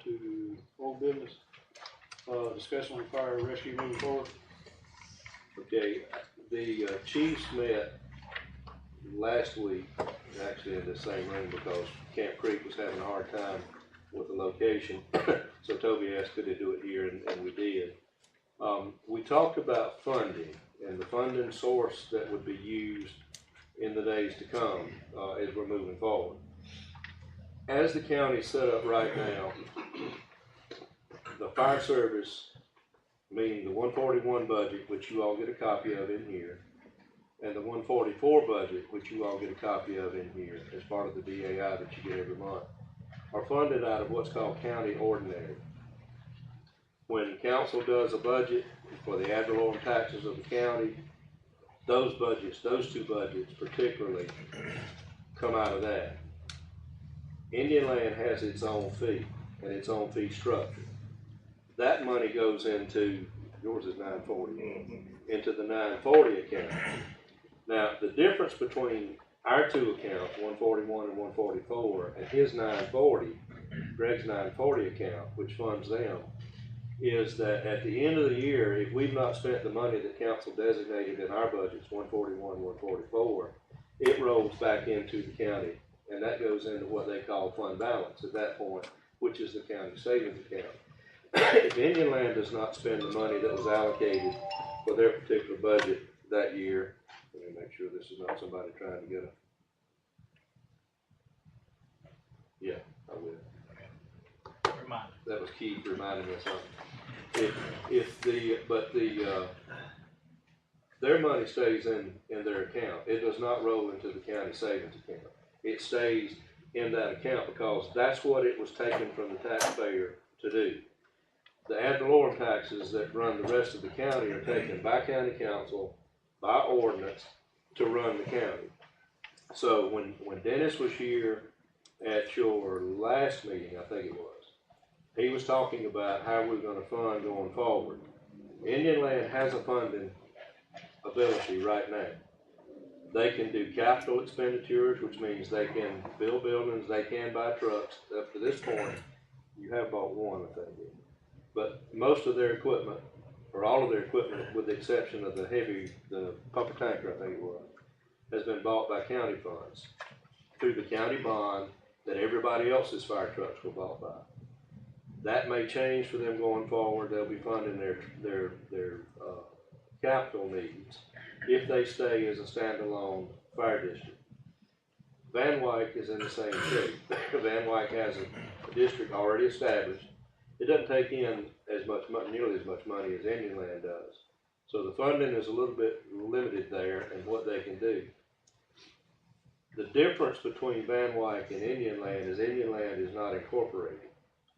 to old business, discussion on fire rescue moving forward. Okay, the chiefs met last week, actually in the same room, because Camp Creek was having a hard time with the location. So Toby asked could they do it here, and we did. We talked about funding and the funding source that would be used in the days to come as we're moving forward. As the county's set up right now, the fire service, meaning the 141 budget, which you all get a copy of in here, and the 144 budget, which you all get a copy of in here as part of the DAI that you get every month, are funded out of what's called county ordinary. When council does a budget for the ad valorem taxes of the county, those budgets, those two budgets particularly, come out of that. Indian Land has its own fee and its own fee structure. That money goes into, yours is 940, into the 940 account. Now, the difference between our two accounts, 141 and 144, and his 940, Greg's 940 account, which funds them, is that at the end of the year, if we've not spent the money that council designated in our budgets, 141, 144, it rolls back into the county, and that goes into what they call fund balance at that point, which is the county savings account. If Indian Land does not spend the money that was allocated for their particular budget that year, let me make sure this is not somebody trying to get a, yeah, I will. Reminder. That was Keith reminding me of something. Their money stays in their account. It does not roll into the county savings account. It stays in that account because that's what it was taken from the taxpayer to do. The ad valorem taxes that run the rest of the county are taken by county council, by ordinance, to run the county. So when Dennis was here at your last meeting, I think it was, he was talking about how we're going to fund going forward. Indian Land has a funding ability right now. They can do capital expenditures, which means they can build buildings, they can buy trucks. Up to this point, you have bought one, I think. But most of their equipment, or all of their equipment, with the exception of the pumper tanker, I think it was, has been bought by county funds through the county bond that everybody else's fire trucks were bought by. That may change for them going forward. They'll be funding their capital needs if they stay as a standalone fire district. Van Wyck is in the same shape. Van Wyck has a district already established. It doesn't take in as much, nearly as much money as Indian Land does. So the funding is a little bit limited there in what they can do. The difference between Van Wyck and Indian Land is not incorporated.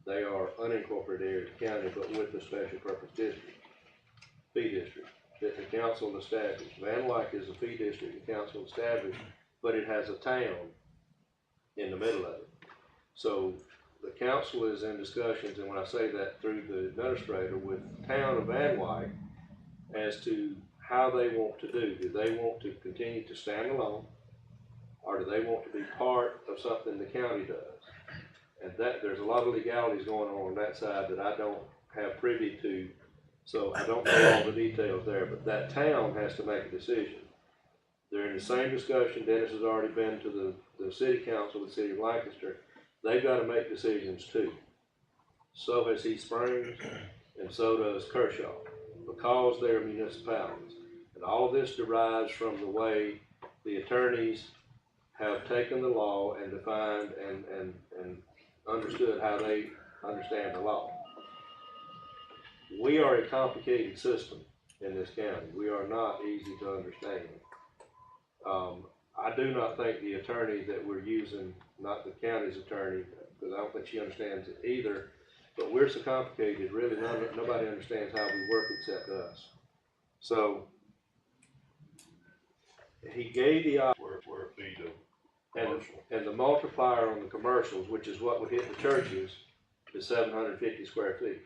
They are unincorporated area of the county, but with a special purpose district, fee district, that the council established. Van Wyck is a fee district the council established, but it has a town in the middle of it. So the council is in discussions, and when I say that through the administrator, with the town of Van Wyck as to how they want to do. Do they want to continue to stand alone, or do they want to be part of something the county does? And that there's a lot of legalities going on that side that I don't have privy to, so I don't know all the details there, but that town has to make a decision. They're in the same discussion. Dennis has already been to the city council, the city of Lancaster. They've got to make decisions too. So has East Springs, and so does Kershaw, because they're municipalities. And all of this derives from the way the attorneys have taken the law and defined and understood how they understand the law. We are a complicated system in this county. We are not easy to understand. I do not think the attorney that we're using, not the county's attorney, because I don't think she understands it either, but we're so complicated, really nobody understands how we work except us. So he gave the option. We're a fee to commercial. And the multiplier on the commercials, which is what would hit the churches, is 750 square feet.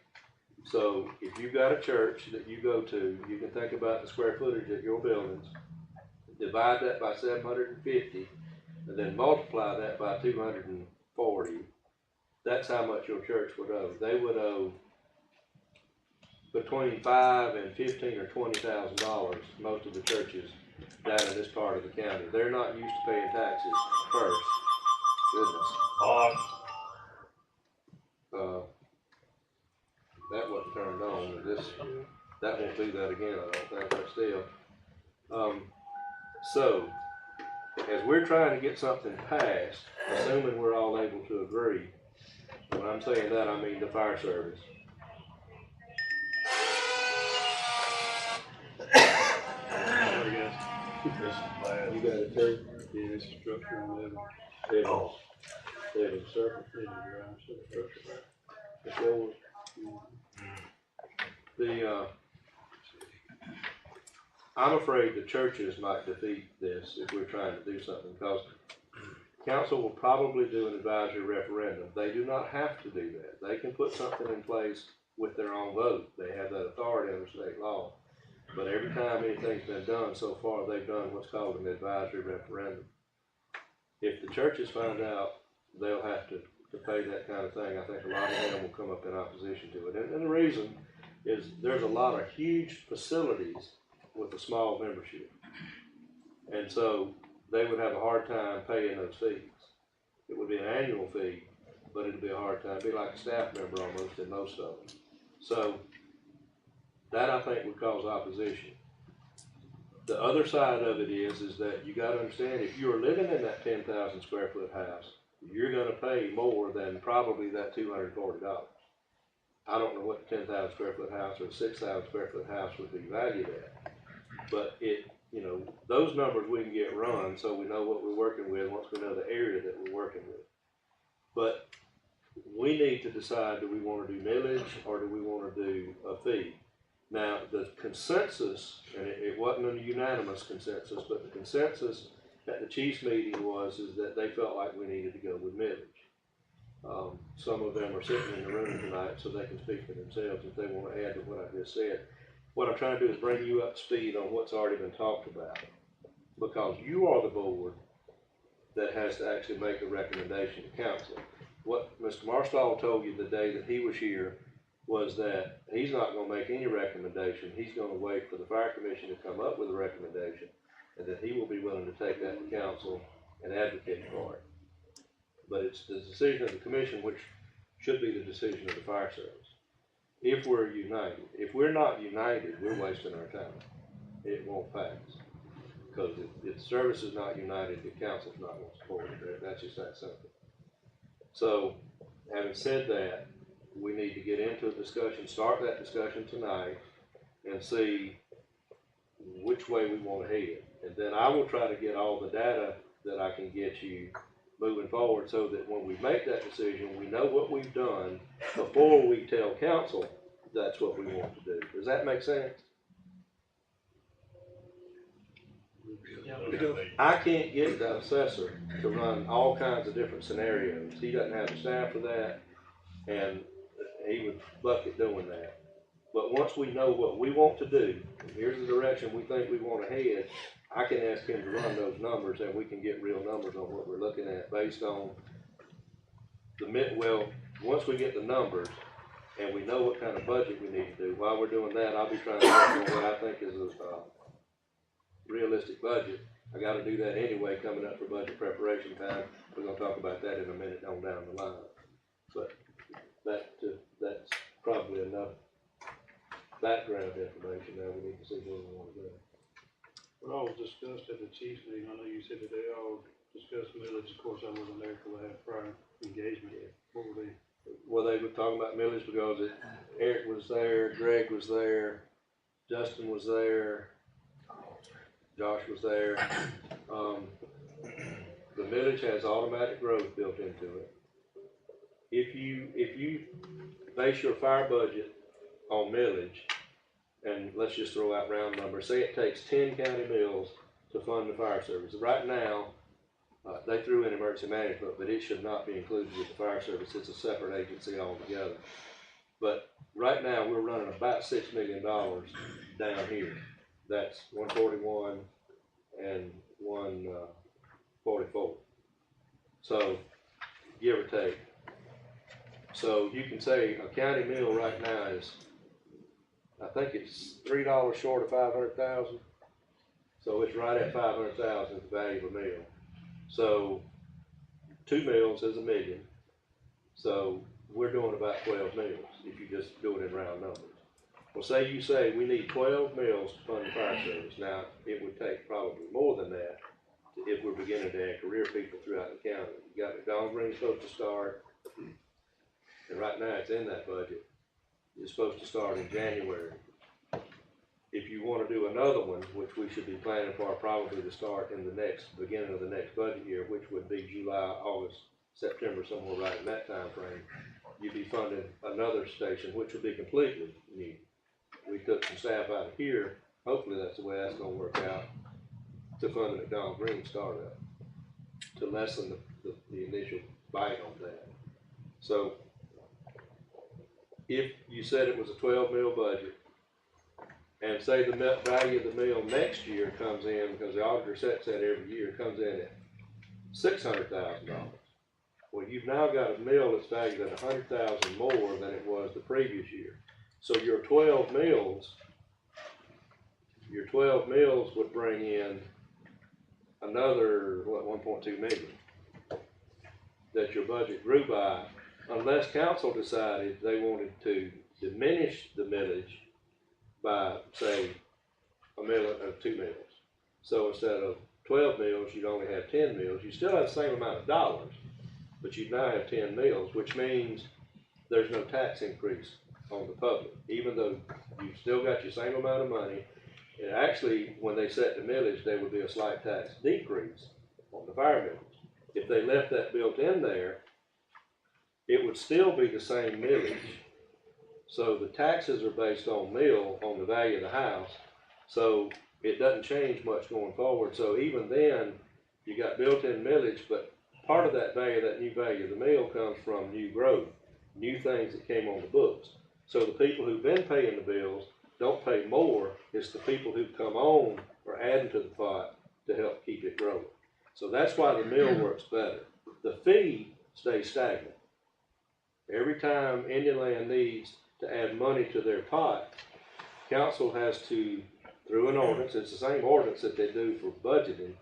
So if you've got a church that you go to, you can think about the square footage of your buildings, divide that by 750, and then multiply that by 240, that's how much your church would owe. They would owe between $5,000 and $15,000 or $20,000. Most of the churches down in this part of the county, they're not used to paying taxes first. Goodness. That wasn't turned on. That won't do that again, I don't think, but still. So, as we're trying to get something passed, assuming we're all able to agree, when I'm saying that, I mean the fire service. Sorry, guys. You got it too? Yeah, it's a structure on the other. Devin Circle. Yeah, garage, so the structure back. It's yours. I'm afraid the churches might defeat this if we're trying to do something, because council will probably do an advisory referendum. They do not have to do that. They can put something in place with their own vote. They have that authority under state law. But every time anything's been done so far, they've done what's called an advisory referendum. If the churches find out they'll have to pay that kind of thing, I think a lot of them will come up in opposition to it. And the reason is there's a lot of huge facilities with a small membership. And so they would have a hard time paying those fees. It would be an annual fee, but it'd be a hard time. It'd be like a staff member almost in most of them. So that, I think, would cause opposition. The other side of it is that you gotta understand, if you're living in that 10,000 square foot house, you're gonna pay more than probably that $240. I don't know what the 10,000 square foot house or 6,000 square foot house would be valued at. But those numbers we can get run so we know what we're working with once we know the area that we're working with. But we need to decide, do we want to do millage or do we want to do a fee? Now, the consensus, and it wasn't a unanimous consensus, but the consensus at the chiefs meeting is that they felt like we needed to go with millage. Some of them are sitting in the room tonight, so they can speak for themselves if they want to add to what I just said. What I'm trying to do is bring you up to speed on what's already been talked about, because you are the board that has to actually make a recommendation to council. What Mr. Marstall told you the day that he was here was that he's not going to make any recommendation. He's going to wait for the fire commission to come up with a recommendation, and that he will be willing to take that to council and advocate for it. But it's the decision of the commission, which should be the decision of the fire service. If we're united. If we're not united, we're wasting our time. It won't pass. Because if the service is not united, the council's not going to support it. That's just that simple. So, having said that, we need to get into a discussion, start that discussion tonight, and see which way we want to head. And then I will try to get all the data that I can get you moving forward, so that when we make that decision, we know what we've done before we tell council that's what we want to do. Does that make sense? I can't get the assessor to run all kinds of different scenarios. He doesn't have the staff for that, and he would bucket doing that. But once we know what we want to do, and here's the direction we think we want to head, I can ask him to run those numbers, and we can get real numbers on what we're looking at based on once we get the numbers and we know what kind of budget we need to do. While we're doing that, I'll be trying to work on what I think is a realistic budget. I got to do that anyway, coming up for budget preparation time. We're going to talk about that in a minute on down the line. But that's probably enough background information. Now we need to see what we want to do. What all was discussed at the chiefs meeting? I know you said that they all discussed millage. Of course, I wasn't there because I had prior engagement. What were they? Well, they were talking about millage because Eric was there, Greg was there, Justin was there, Josh was there. The millage has automatic growth built into it. If you base your fire budget on millage, and let's just throw out round numbers, say it takes 10 county mills to fund the fire service. Right now, they threw in emergency management, but it should not be included with the fire service. It's a separate agency altogether. But right now, we're running about $6 million down here. That's 141 and 144. So, give or take. So you can say a county mill right now is, I think it's $3 short of 500,000. So it's right at 500,000 is the value of a mill. So 2 mills is $1 million. So we're doing about 12 mills if you just do it in round numbers. Well, say you say we need 12 mills to fund the fire service. Now, it would take probably more than that if we're beginning to add career people throughout the county. You got McDonald Green supposed to start, and right now it's in that budget. It's supposed to start in January. If you want to do another one, which we should be planning for probably to start in the beginning of the next budget year, which would be July, August, September, somewhere right in that time frame, you'd be funding another station, which would be completely new. We took some staff out of here, hopefully that's the way that's gonna work out, to fund the McDonald Green startup, to lessen the initial bite on that. So, if you said it was a 12 mil budget, and say the value of the mill next year comes in, because the auditor sets that every year, comes in at $600,000. Well, you've now got a mill that's valued at $100,000 more than it was the previous year. So your 12 mills would bring in another, 1.2 million that your budget grew by, unless council decided they wanted to diminish the millage by, say, a mill or 2 mills. So instead of 12 mills, you'd only have 10 mills. You still have the same amount of dollars, but you now have 10 mills, which means there's no tax increase on the public, even though you've still got your same amount of money. And actually, when they set the millage, there would be a slight tax decrease on the fire millage. If they left that built in there, it would still be the same millage. So the taxes are based on the value of the house. So it doesn't change much going forward. So even then, you got built-in millage, but part of that value, that new value of the mill, comes from new growth, new things that came on the books. So the people who've been paying the bills don't pay more. It's the people who come on or adding to the pot to help keep it growing. So that's why the mill works better. The fee stays stagnant. Every time Indian Land needs to add money to their pot, council has to, through an ordinance, it's the same ordinance that they do for budgeting,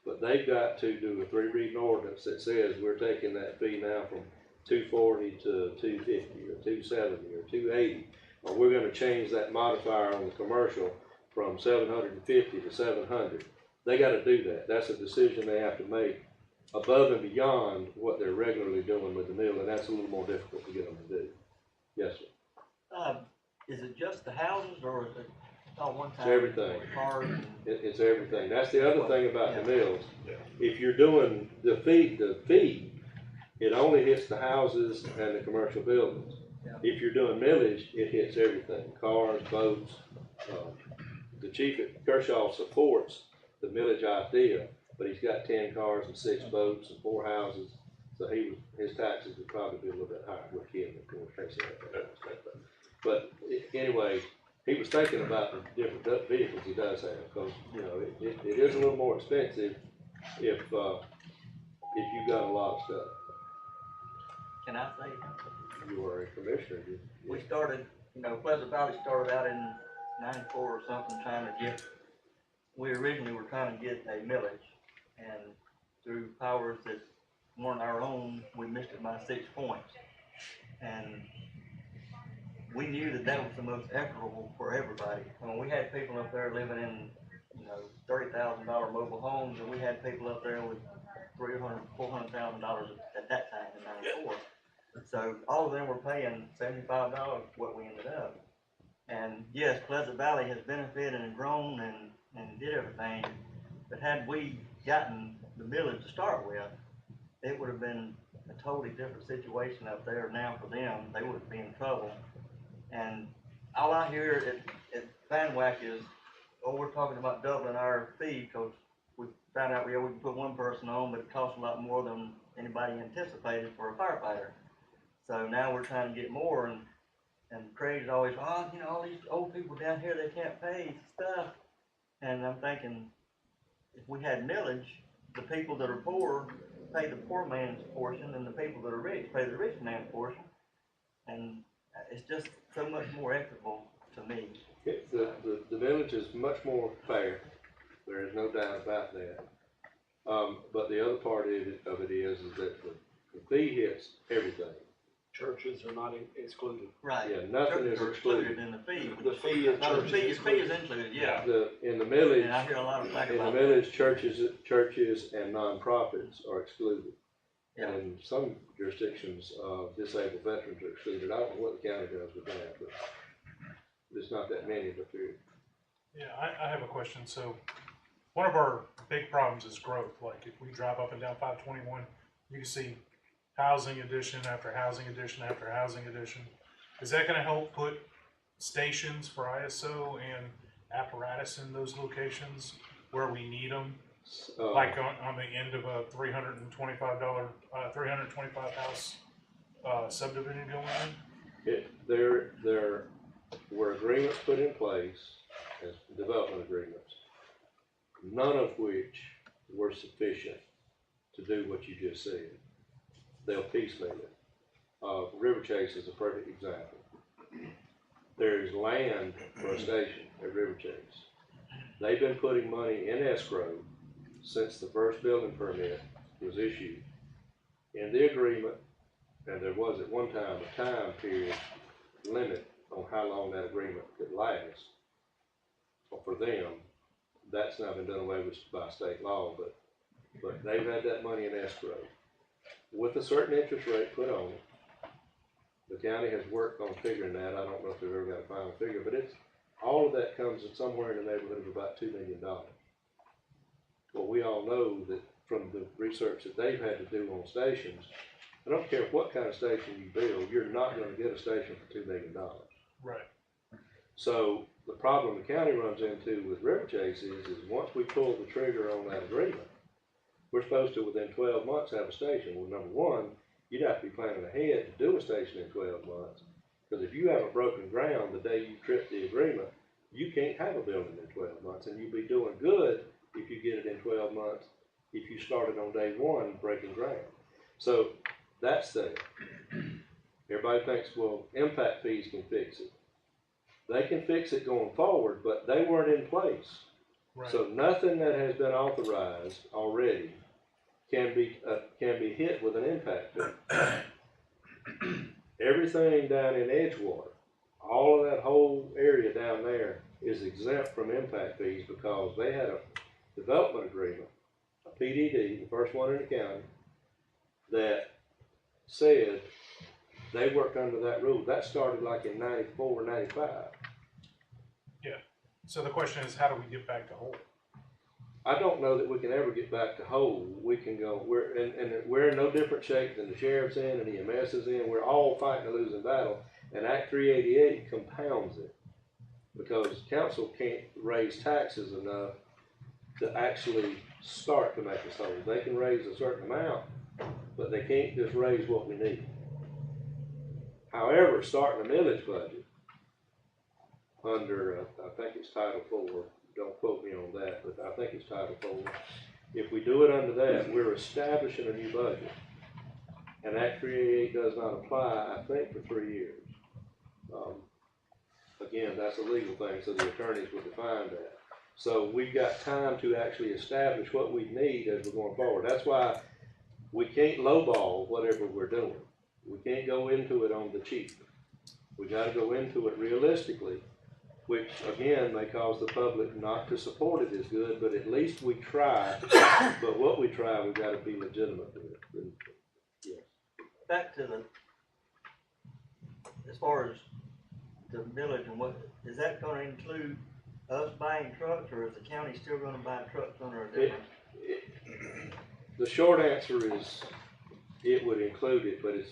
but they've got to do a 3-reading ordinance that says we're taking that fee now from $240 to $250 or $270 or $280, or we're going to change that modifier on the commercial from $750 to $700. They got to do that. That's a decision they have to make above and beyond what they're regularly doing with the mill, and that's a little more difficult to get them to do. Yes, sir. Is it just the houses, or is it all one time? It's everything. Cars and... It's everything. That's the other thing about the mills. If you're doing the fee, it only hits the houses and the commercial buildings. Yeah. If you're doing millage, it hits everything, cars, boats. The chief at Kershaw supports the millage idea, but he's got 10 cars and 6 boats and 4 houses, so his taxes would probably be a little bit higher. We're kidding, of course. But anyway, he was thinking about the different vehicles he does have, because it is a little more expensive if you've got a lot of stuff. Can I say? You are a commissioner. We started, Pleasant Valley started out in '94 or something, we originally were trying to get a millage, and through powers that weren't our own, we missed it by 6 points. And we knew that was the most equitable for everybody. I mean, we had people up there living in, $30,000 mobile homes, and we had people up there with $300,000, $400,000 at that time in '94. So all of them were paying $75 what we ended up. And yes, Pleasant Valley has benefited and grown and did everything, but had we gotten the millage to start with, it would have been a totally different situation up there now for them. They would be in trouble. And all I hear at FanWack is, we're talking about doubling our fee, because we found out we can put one person on, but it costs a lot more than anybody anticipated for a firefighter. So now we're trying to get more, and Craig's always, all these old people down here, they can't pay stuff. And I'm thinking, if we had millage, the people that are poor pay the poor man's portion, and the people that are rich pay the rich man's portion. and it's just so much more equitable to me. The village is much more fair, there is no doubt about that. But the other part of it is that the fee hits everything. Churches are not excluded. Right. Yeah, nothing is Churches are excluded. in the fee. The fee of No, the churches fee is is included, included. yeah. In the millage, And I hear a lot of flack in the about that. millage, churches and nonprofits are excluded. Yeah. And in some jurisdictions, disabled veterans are excluded. I don't know what the county does with that, but there's not that many of the period. Yeah, I have a question. So one of our big problems is growth. Like if we drive up and down 521, you can see housing addition after housing addition after housing addition. Is that gonna help put stations for ISO and apparatus in those locations where we need them? Like on the end of a $325, 325 house subdivision going in? There were agreements put in place as development agreements, none of which were sufficient to do what you just said. They'll piecemeal it. River Chase is a perfect example. There is land for a station at River Chase. They've been putting money in escrow since the first building permit was issued. In the agreement, and there was at one time a time period limit on how long that agreement could last. For them, that's now been done away with by state law, but they've had that money in escrow with a certain interest rate put on it. The county has worked on figuring that. I don't know if they've ever got a final figure, but it's all of that comes in somewhere in the neighborhood of about $2 million. Well, we all know that from the research that they've had to do on stations, I don't care what kind of station you build, you're not going to get a station for $2 million. Right. So the problem the county runs into with River Chase is once we pull the trigger on that agreement, we're supposed to within 12 months have a station. Well, number one, you'd have to be planning ahead to do a station in 12 months. Because if you haven't broken ground the day you trip the agreement, you can't have a building in 12 months, and you'd be doing good if you get it in 12 months if you started on day one breaking ground. So that's there. Everybody thinks, well, impact fees can fix it. They can fix it going forward, but they weren't in place. Right. So nothing that has been authorized already can be hit with an impact fee. Everything down in Edgewater, all of that whole area down there is exempt from impact fees because they had a development agreement, a PDD, the first one in the county, that said they worked under that rule. That started like in 94 or 95. Yeah. So the question is, how do we get back to whole? I don't know that we can ever get back to whole. We can go, we're in no different shape than the sheriff's in and EMS is in. We're all fighting a losing battle, and Act 388 compounds it because council can't raise taxes enough to actually start to make us whole. They can raise a certain amount, but they can't just raise what we need. However, starting a millage budget under, I think it's Title 4, don't quote me on that, but I think it's Title 4. If we do it under that, we're establishing a new budget. And Act 388 does not apply, I think, for 3 years. Again, that's a legal thing, so the attorneys will define that. So we've got time to actually establish what we need as we're going forward. That's why we can't lowball whatever we're doing. We can't go into it on the cheap. We got to go into it realistically, which again may cause the public not to support it as good, but at least we try. But what we try, we've got to be legitimate with it. Yes. Back to as far as the millage and what, is that gonna include us buying trucks, or is the county still gonna buy trucks under a different? The short answer is it would include it, but